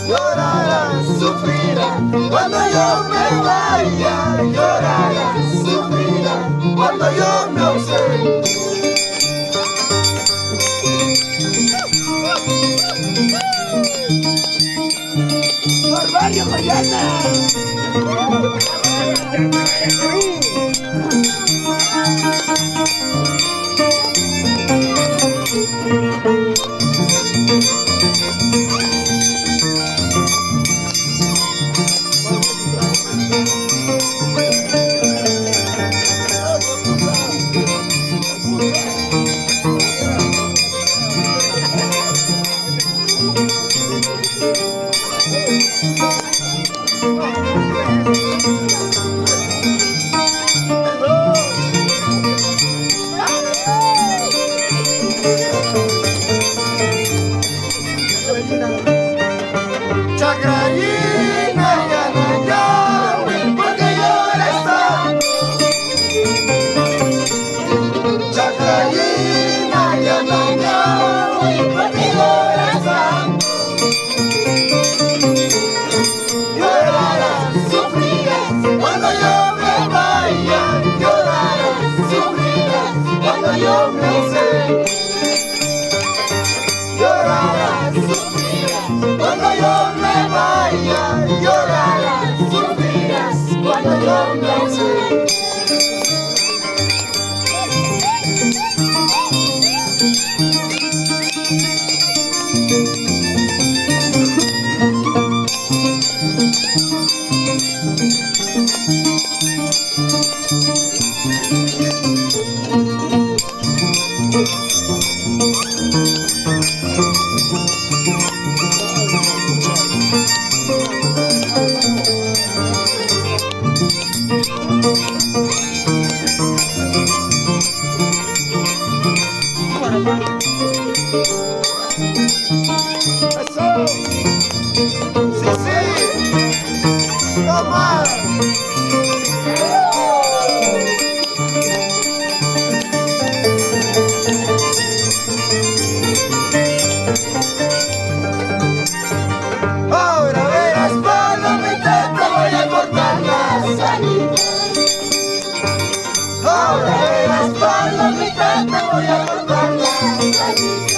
llorarás, sufrirás, cuando yo me vaya, llorarás, sufrirás, cuando yo me ausente. Por Barrio Joyana. Chacrayina ya no llores porque lloras tanto. Chacrayina ya no llores porque lloras tanto. Llorarás, sufrirás cuando yo me vaya. Llorarás, sufrirás cuando yo me ausente. Llorarás, sufrirás cuando yo me vaya, llorarás, sufrirás cuando yo me ausente. Eso. Sí, sí. Toma. Ahora verás, palomita, te voy a cortar las alitas. Ahora verás, palomita, te voy a cortar las alitas.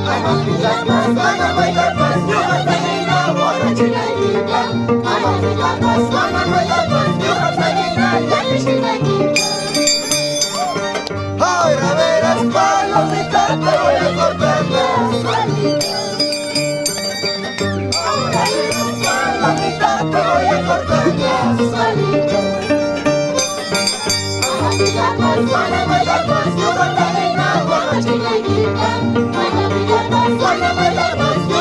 Van a bailar más, van a bailar más, yo hasta en la borrachilaguita. Van a bailar más, van a bailar más, yo hasta en la borrachilaguita. Ahora verás, palomita, te voy a cortar las alitas. Ahora verás, palomita, te voy a cortar las alitas. Van a bailar más, van a bailar más, yo hasta en la borrachilaguita. Van a bailar más, yo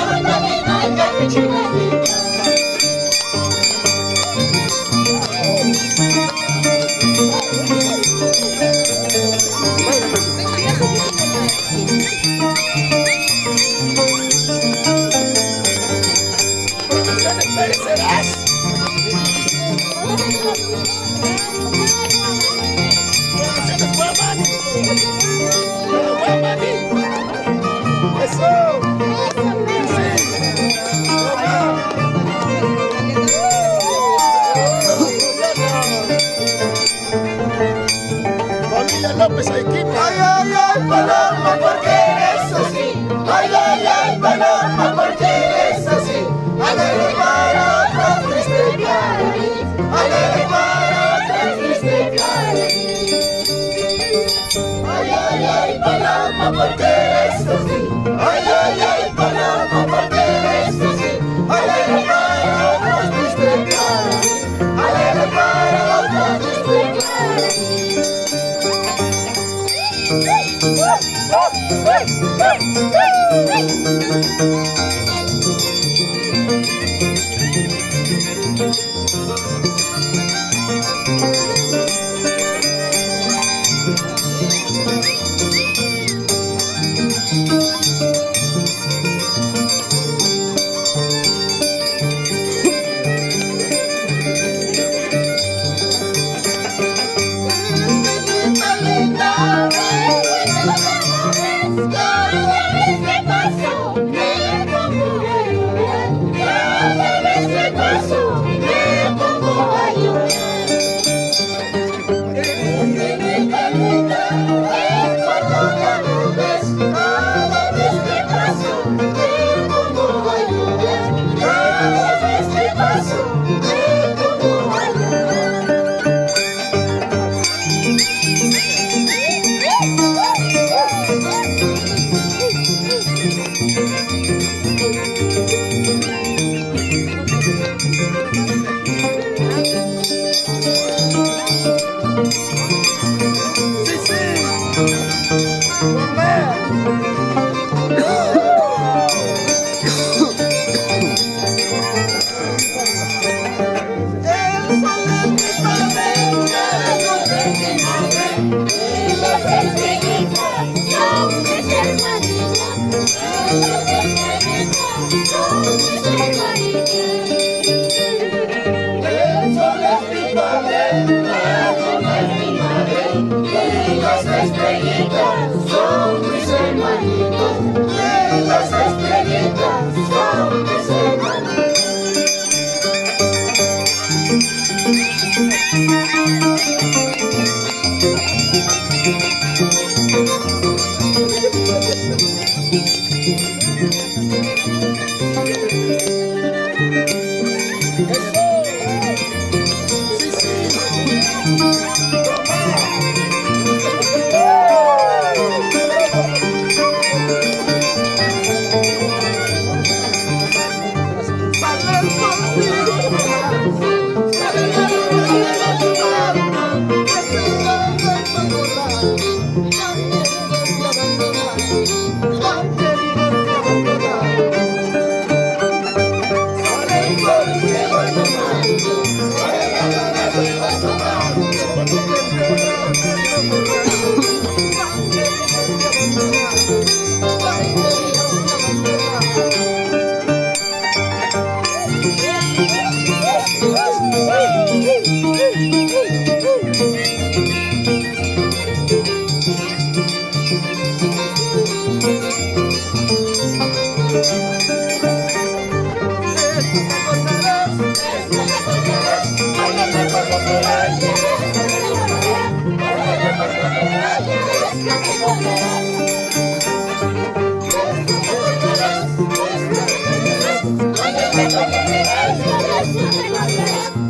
Thank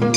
you.